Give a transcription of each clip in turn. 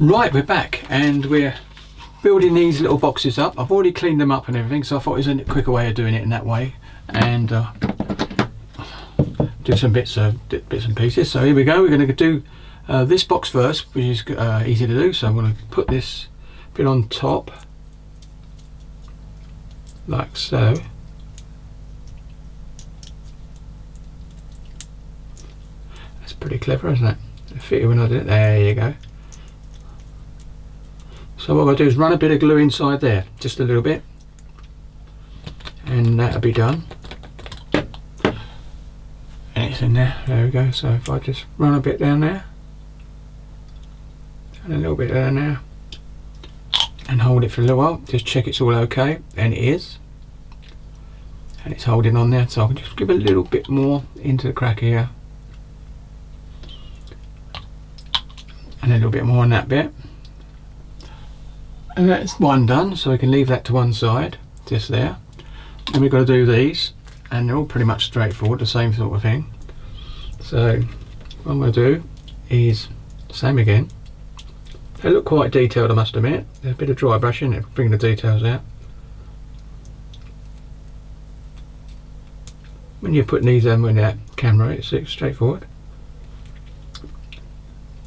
Right, we're back and we're building these little boxes up. I've already cleaned them up and everything, so I thought it was a quicker way of doing it in that way, and do some bits and pieces. So here we go. We're going to do this box first, which is easy to do. So I'm going to put this bit on top like so. That's pretty clever, isn't it? It fit when I did it. There you go. So what I'll do is run a bit of glue inside there, just a little bit, and that'll be done. And it's in there. There we go. So if I just run a bit down there, and a little bit down there, and hold it for a little while, just check it's all okay, and it is. And it's holding on there, so I can just give a little bit more into the crack here, and a little bit more on that bit. And that's one done, so we can leave that to one side, just there. Then we've got to do these, and they're all pretty much straightforward, the same sort of thing. So what I'm going to do is the same again. They look quite detailed, I must admit. There's a bit of dry brushing to bring the details out. When you're putting these in with that camera, it's straightforward.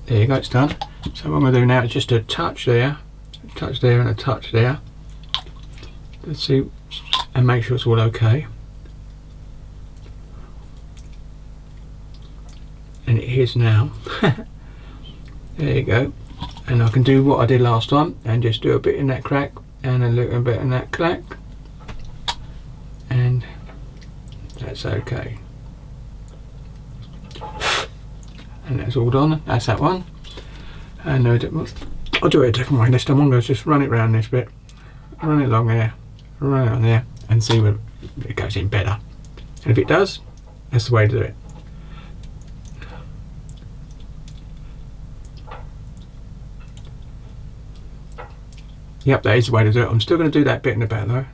There you go, it's done. So what I'm going to do now is just a touch there, a touch there, and a touch there. Let's see, and make sure it's all okay. And it is now. There you go. And I can do what I did last time and just do a bit in that crack and a little bit in that crack, and that's okay. And that's all done. That's that one. And I'll do it a different way this time. I'm going to just run it round this bit, run it along there, run it on there, and see where it goes in better. And if it does, that's the way to do it. Yep, that is the way to do it. I'm still going to do that bit in the back though.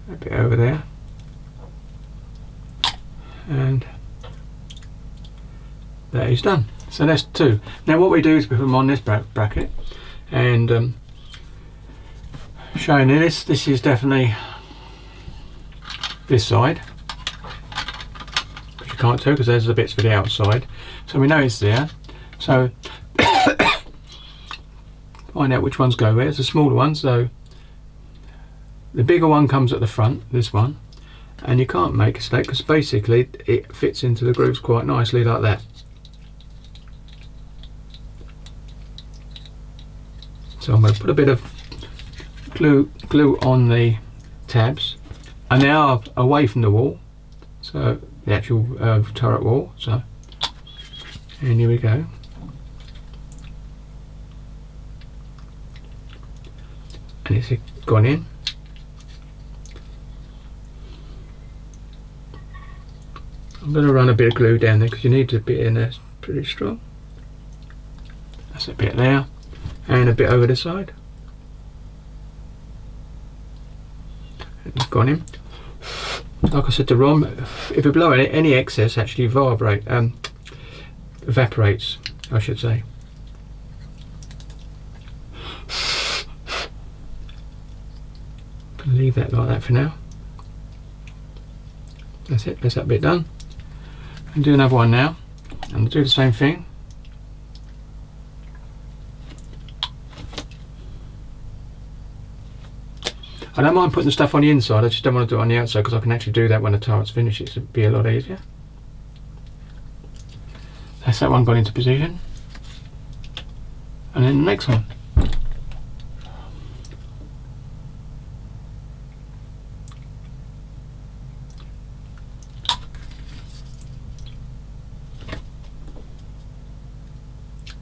A bit over there. And that is done. So that's two. Now what we do is we put them on this bracket, and showing you this is definitely this side, which you can't tell because there's the bits for the outside. So we know it's there. So find out which ones go where. It's the smaller one, so the bigger one comes at the front, this one, and you can't make a mistake because basically it fits into the grooves quite nicely like that. So I'm going to put a bit of glue on the tabs, and they are away from the wall, so the actual turret wall. So, and here we go. And it's gone in. I'm going to run a bit of glue down there because you need a bit in there, it's pretty strong. That's a bit there, and a bit over the side. It's gone in. Like I said to Ron, if you blow it, any excess actually evaporates, I should say. Leave that like that for now. That's it, that's that bit done. And do another one now, and do the same thing. I don't mind putting the stuff on the inside, I just don't want to do it on the outside because I can actually do that when the turret's finished. It'll be a lot easier. That's that one gone into position. And then the next one.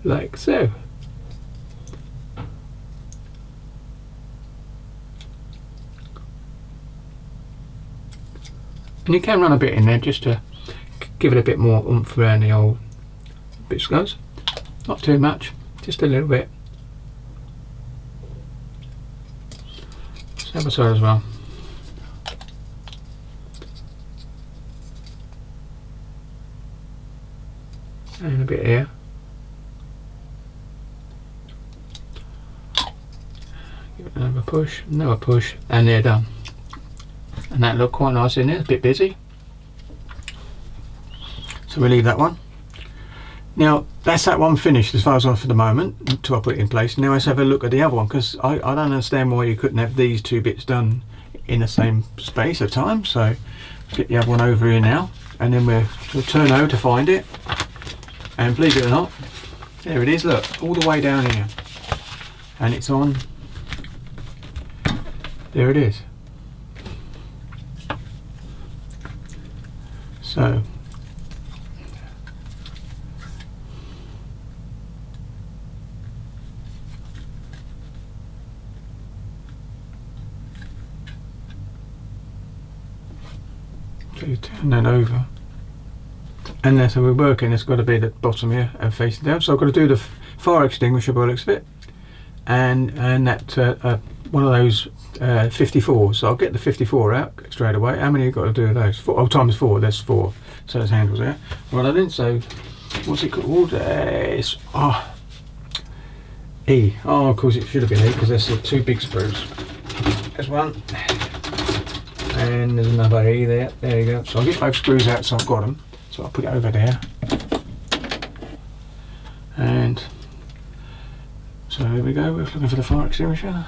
Like so. And you can run a bit in there just to give it a bit more oomph around the old bits goes. Not too much, just a little bit. Just other side as well. And a bit here. push, another push, and they're done. And that looked quite nice in there. It's a bit busy, so we leave that one. Now that's that one finished as far as I'm for the moment until I put it in place. Now let's have a look at the other one, because I don't understand why you couldn't have these two bits done in the same space of time. So let's get the other one over here now, and then we'll turn over to find it, and believe it or not, there it is. Look, all the way down here, and it's on. There it is. So turn that over, and that's how we're working. It's got to be the bottom here and facing down. So I've got to do the fire extinguisher by the looks of it, and that one of those 54s. So I'll get the 54 out straight away. How many you got to do of those? 4, oh, times 4. There's 4. So there's handles there. Right then. So what's it called? It's E. Oh, of course it should have been E, because there's the 2 big screws. There's one. And there's another E there. There you go. So I'll get both screws out, so I've got them. So I'll put it over there. And so here we go. We're looking for the fire extinguisher.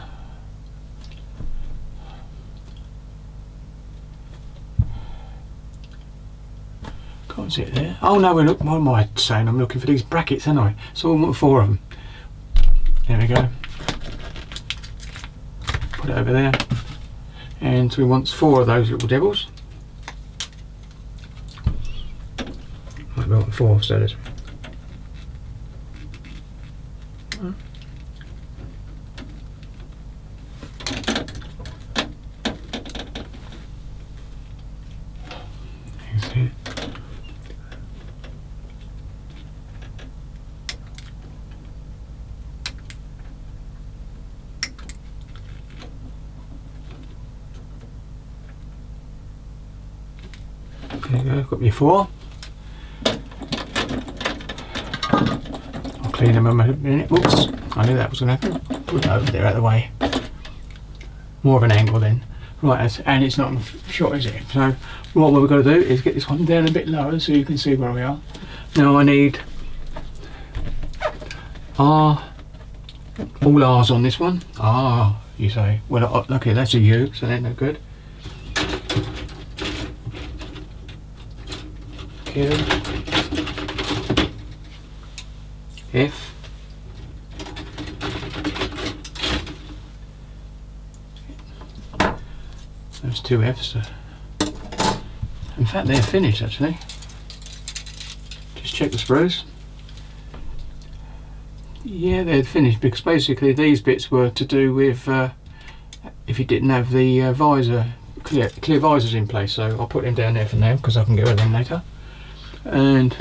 Can't see it there. Oh no, what am I saying? I'm looking for these brackets, aren't I? So I want 4 of them. There we go. Put it over there. And we want 4 of those little devils. Might be want 4, so there's. There you go, got me 4. I'll clean them in a minute. Oops, I knew that was going to happen. Put it over there out of the way. More of an angle then. Right, and it's not short, is it? So what we've got to do is get this one down a bit lower so you can see where we are. Now I need R, all R's on this one. R, you say. Well, okay, that's a U, so that's no good. Q, F, those 2 F's. In fact, they're finished actually. Just check the screws. Yeah, they're finished, because basically these bits were to do with if you didn't have the visor, clear visors in place. So I'll put them down there for now, because I can get rid of them later. And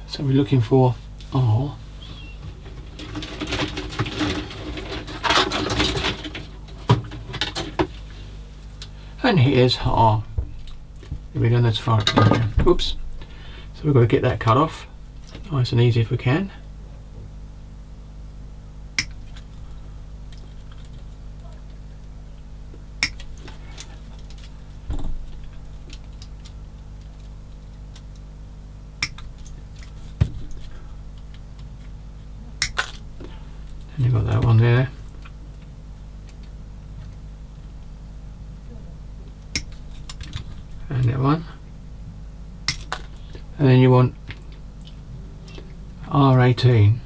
so we're looking for R. And here's R. Here we go, that's fire. Oops. So we've got to get that cut off nice and easy if we can. And you've got that one there. And that one. And then you want R18.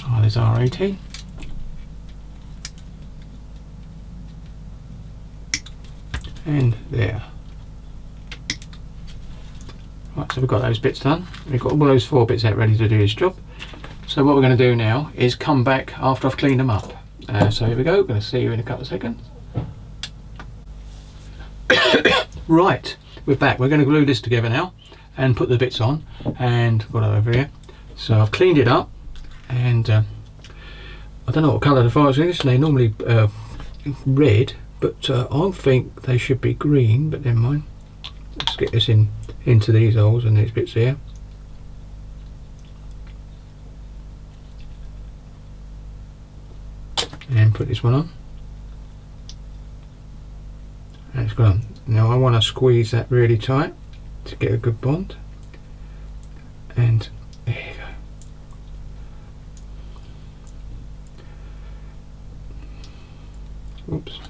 Oh, there's R18. And there. Right, so we've got those bits done. We've got all those 4 bits out ready to do this job. So what we're going to do now is come back after I've cleaned them up. So here we go. Going to see you in a couple of seconds. Right, we're back. We're going to glue this together now and put the bits on, and got it over here. So I've cleaned it up, and I don't know what colour the fire is. They normally red, but I think they should be green, but never mind. Let's get this into these holes and these bits here. And put this one on. And it's gone. Now I want to squeeze that really tight to get a good bond. And there you go. Oops,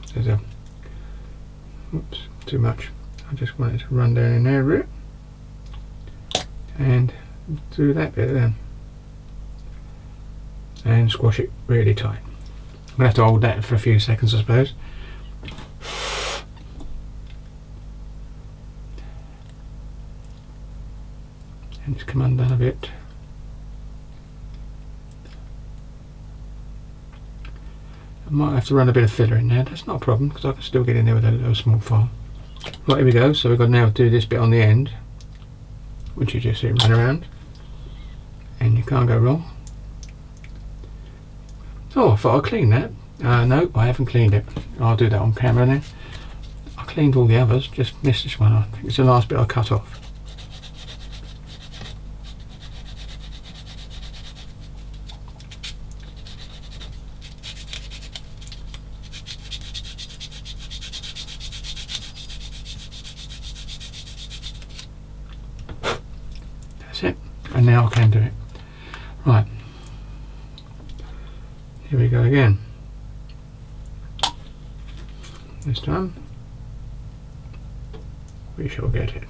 oops, too much. I just want it to run down in there a bit. And do that bit then. And squash it really tight. I'm going to have to hold that for a few seconds, I suppose. And just come undone a bit. I might have to run a bit of filler in there. That's not a problem because I can still get in there with a little small file. Right, here we go. So we've got to now do this bit on the end, which you just see it run around, and you can't go wrong. Oh, I thought I'd clean that. No, I haven't cleaned it. I'll do that on camera then. I cleaned all the others, just missed this one. I think it's the last bit I cut off. That's it. And now I can do it. Right. Here we go again. This time we shall get it.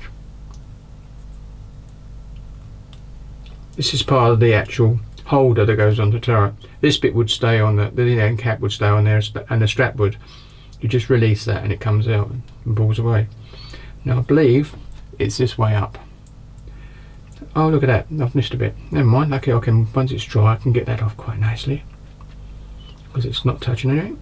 This is part of the actual holder that goes on the turret. This bit would stay on the end cap would stay on there, and the strap would. You just release that and it comes out and balls away. Now I believe it's this way up. Oh, look at that, I've missed a bit. Never mind, lucky I can, once it's dry I can get that off quite nicely because it's not touching anything.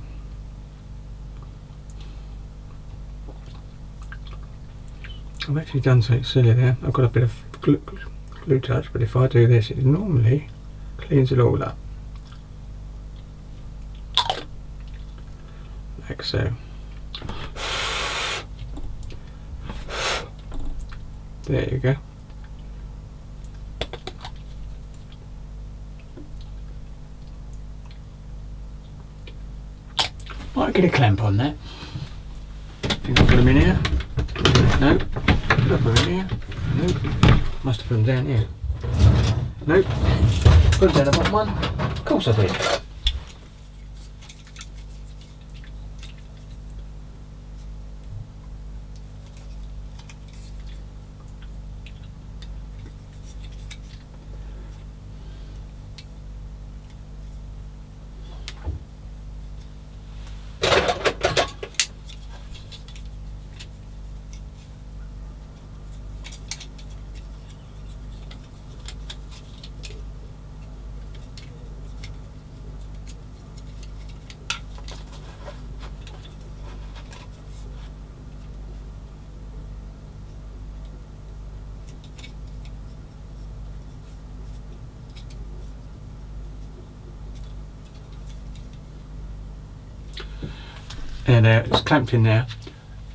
I've actually done something silly there. I've got a bit of glue touch, but if I do this it normally cleans it all up. Like so. There you go. Might get a clamp on that. Think I'll put them in here? No. Did I put them in here? Nope. Must have put them down here. Nope. Put them down the bottom one? Of course I did. And it's clamped in there.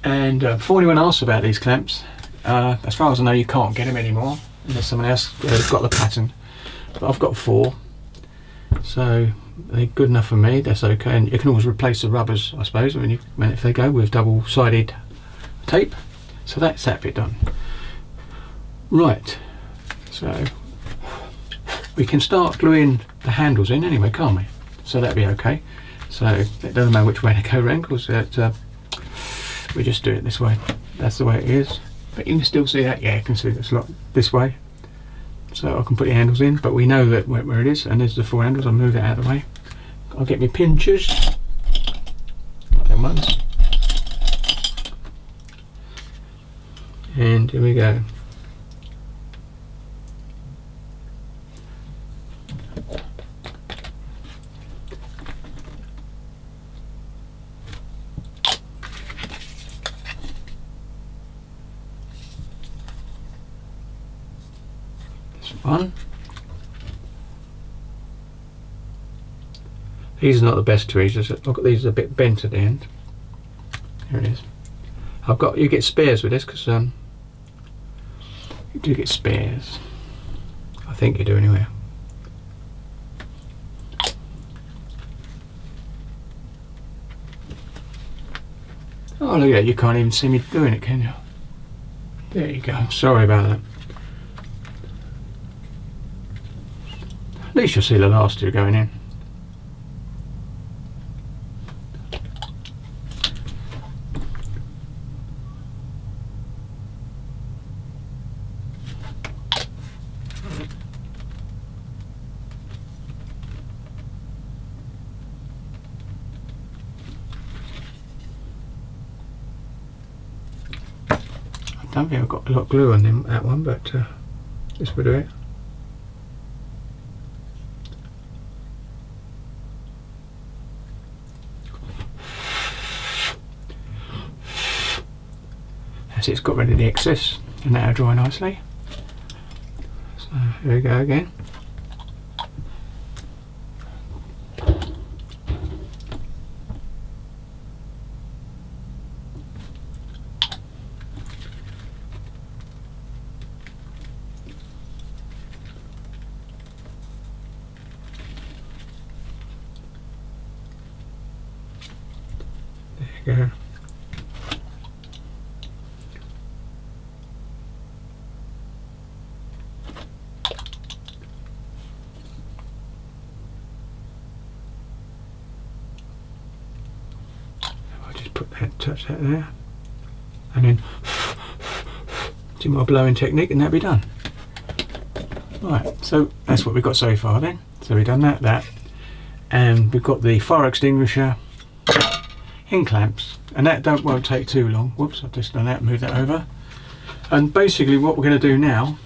And before anyone asks about these clamps, as far as I know you can't get them anymore unless someone else has got the pattern. But I've got 4, so they're good enough for me. That's okay. And you can always replace the rubbers, I suppose, if they go with double-sided tape. So that's that bit done. Right, so we can start gluing the handles in anyway, can't we? So that'd be okay. So it doesn't matter which way to go around because we just do it this way. That's the way it is. But you can still see that. Yeah, you can see this lot this way. So I can put the handles in, but we know that where it is, and there's the 4 handles. I'll move that out of the way. I'll get my pinchers. Like them ones. And here we go. One. These are not the best tweezers. Look at these, are a bit bent at the end. There it is. You get spares with this, because you do get spares. I think you do anyway. Oh, look at that, you can't even see me doing it, can you? There you go, sorry about that. At least you'll see the last two going in. I don't think I've got a lot of glue on that one, but this will do it. As it's got rid of the excess, and that'll dry nicely. So here we go again. There you go. I'll just put that, touch that there, and then do my blowing technique, and that'll be done. Right, so that's what we've got so far then. So we've done that, and we've got the fire extinguisher in clamps, and that won't take too long. Whoops, I've just done that, move that over. And basically what we're going to do now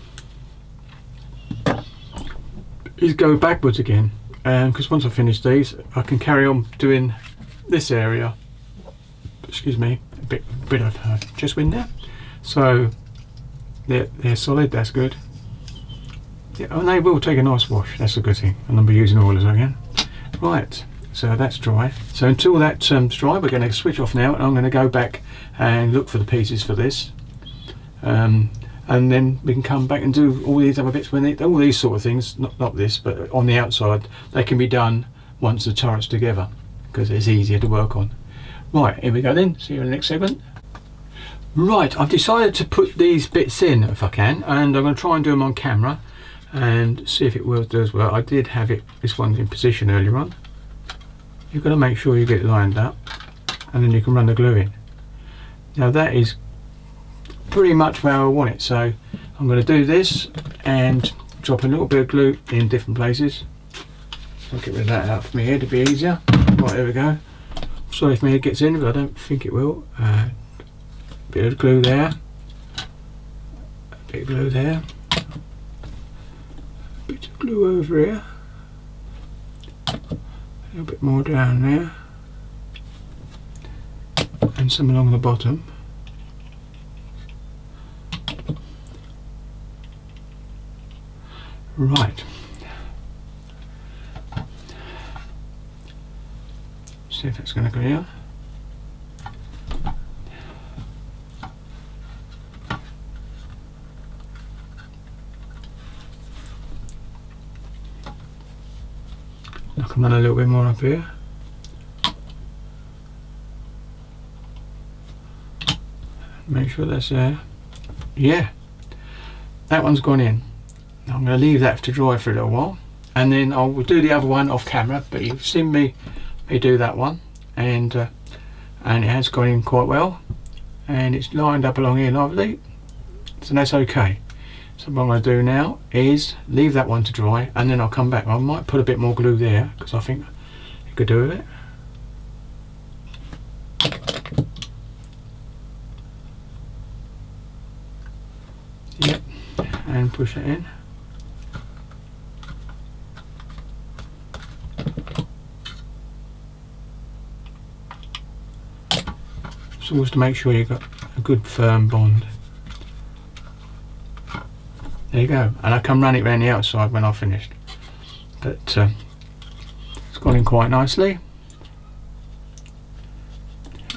is go backwards again, because once I finish these I can carry on doing this area. Excuse me, a bit of chest wind there. So they're solid, that's good. Yeah, and they will take a nice wash, that's a good thing, and I'll be using oilers again. Right, so that's dry. So until that's dry, we're going to switch off now, and I'm going to go back and look for the pieces for this, and then we can come back and do all these other bits. All these sort of things, not this, but on the outside, they can be done once the turret's together, because it's easier to work on. Right, here we go then, see you in the next segment. Right, I've decided to put these bits in if I can, and I'm going to try and do them on camera and see if it does well. I did have this one in position earlier on. You've got to make sure you get it lined up, and then you can run the glue in. Now that is pretty much where I want it, so I'm going to do this and drop a little bit of glue in different places. I'll get rid of that out for me here to be easier. Right, there we go. Sorry if my head gets in, but I don't think it will. Bit of glue there, a bit of glue there, a bit of glue over here, a little bit more down there, and some along the bottom. Right. See if it's going to go here. I can run a little bit more up here. Make sure that's there. Yeah, that one's gone in. I'm going to leave that to dry for a little while, and then I'll do the other one off camera, but you've seen me do that one, and it has gone in quite well, and it's lined up along here lovely, so that's okay. So what I'm going to do now is leave that one to dry, and then I'll come back. I might put a bit more glue there because I think you could do with it. Yep, and push it in. So always to make sure you've got a good firm bond. There you go, and I can run it around the outside when I've finished. But it's gone in quite nicely.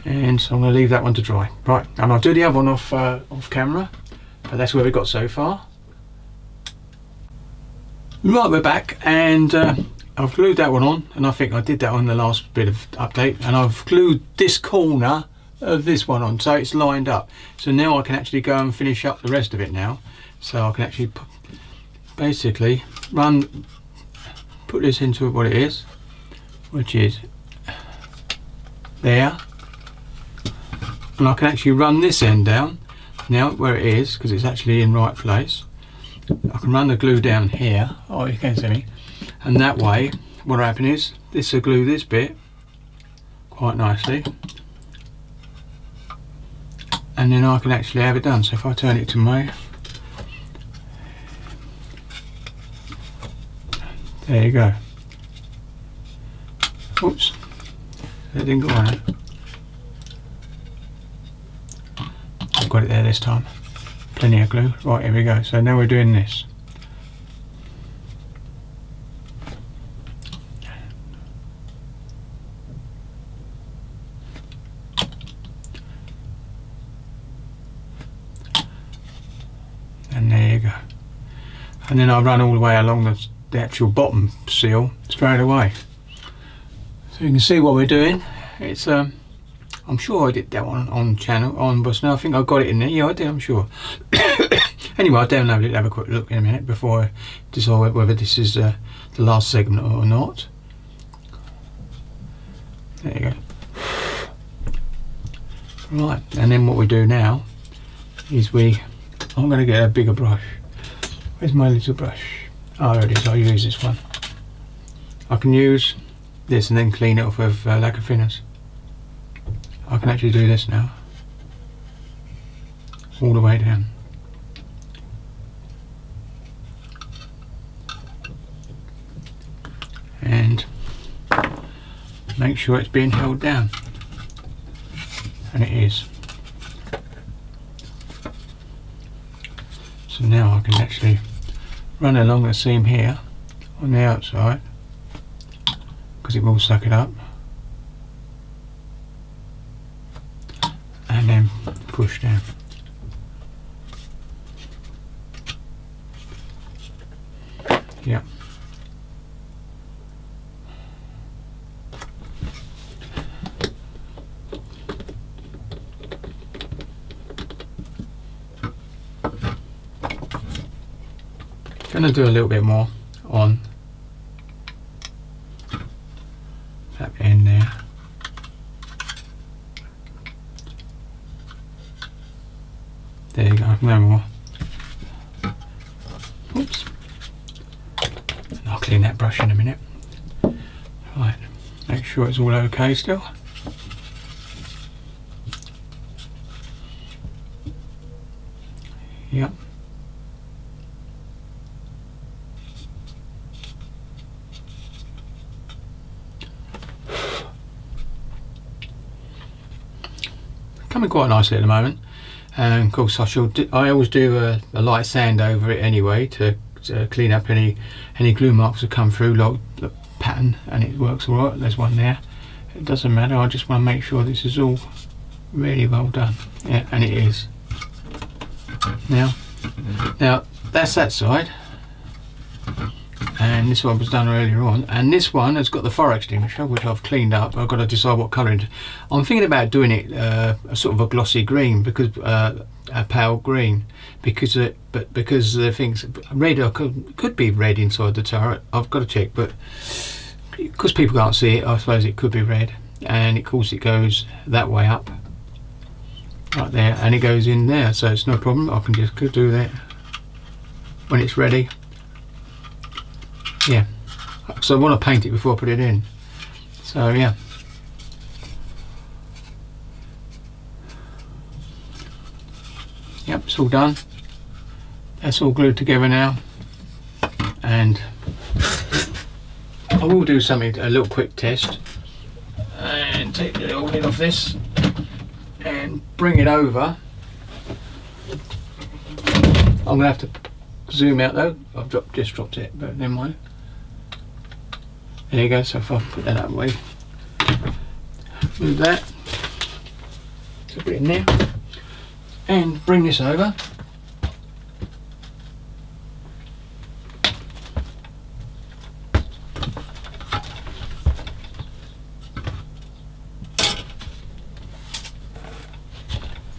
and so I'm going to leave that one to dry. Right, and I'll do the other one off camera, but that's where we got so far. Right, we're back, and I've glued that one on, and I think I did that on the last bit of update, and I've glued this corner of this one on, so it's lined up. So now I can actually go and finish up the rest of it now. So I can actually basically put this into what it is, which is there, and I can actually run this end down now where it is, because it's actually in right place. I can run the glue down here. Oh, you can see me. And that way, what will happen is this will glue this bit quite nicely, and then I can actually have it done. So if I turn it to me, there you go. Oops, it didn't go on it. I've got it there this time. Plenty of glue. Right, here we go. So now we're doing this. And there you go. And then I run all the way along the actual bottom seal straight away. So you can see what we're doing. It's I'm sure I did that one on channel on Bus now. I think I got it in there. Yeah, I did, I'm sure. Anyway, I'll download it, have a quick look in a minute before I decide whether this is the last segment or not. There you go. Right, and then what we do now is I'm going to get a bigger brush. Where's my little brush? Oh, there it is. I'll use this one. I can use this and then clean it off with lacquer thinners. I can actually do this now, all the way down. And make sure it's being held down, and it is. So now I can actually run along the seam here on the outside, because it will suck it up, and then push down. Yeah. Going to do a little bit more on that end there. There you go, no more. Oops. I'll clean that brush in a minute. Right, make sure it's all okay still. Yep. Coming quite nicely at the moment, and of course I always do a light sand over it anyway to clean up any glue marks that come through, like the pattern, and it works all right. There's one there. It doesn't matter. I just want to make sure this is all really well done. Yeah, and it is. Now that's that side, and this one was done earlier on, and this one has got the fire extinguisher, which I've cleaned up. I've got to decide what colour. I'm thinking about doing it a sort of a glossy green, because a pale green, because the things red, or could be red inside the turret. I've got to check, but because people can't see it, I suppose it could be red. And of course it goes that way up, right there, and it goes in there, so it's no problem. I can just do that when it's ready. Yeah, so I want to paint it before I put it in. So yeah. Yep, it's all done. That's all glued together now. And I will do something, a little quick test, and take the little lid off this and bring it over. I'm going to have to zoom out though. I've just dropped it, but never mind. There you go. So if I put that up way, move that, So put it in there and bring this over.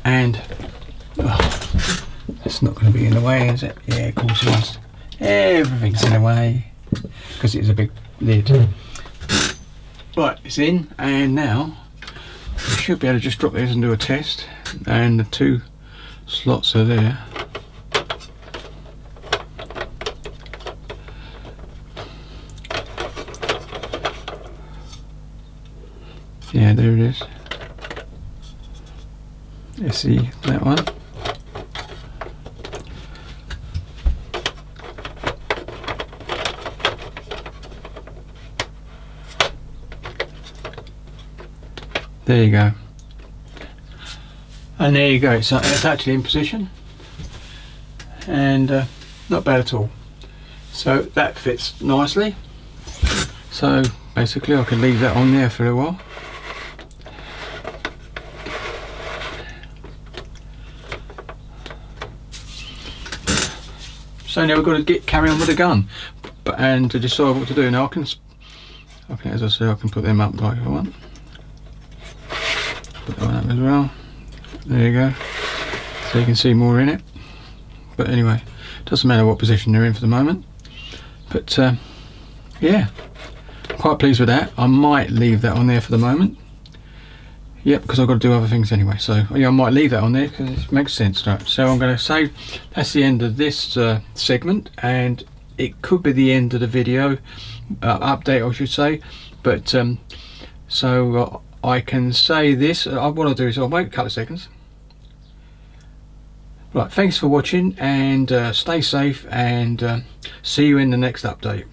And it's not going to be in the way, is it? Yeah, of course it is. Everything's in the way because it's a big lid. Right, it's in, and now we should be able to just drop this and do a test. And the 2 slots are there. Yeah, there it is. Let's see that one. There you go. And there you go. So it's actually in position, and not bad at all. So that fits nicely. So basically, I can leave that on there for a while. So now we've got to carry on with the gun, and to decide what to do. Now I can, as I say, I can put them up like I want. Put that one up as well. There you go. So you can see more in it. But anyway, doesn't matter what position they're in for the moment. But yeah, quite pleased with that. I might leave that on there for the moment. Yep, because I've got to do other things anyway. So yeah, I might leave that on there because it makes sense, right? So I'm going to say that's the end of this segment, and it could be the end of the video update, I should say. But so I can say this. What I'll do is I'll wait a couple of seconds. Right, thanks for watching, and stay safe, and see you in the next update.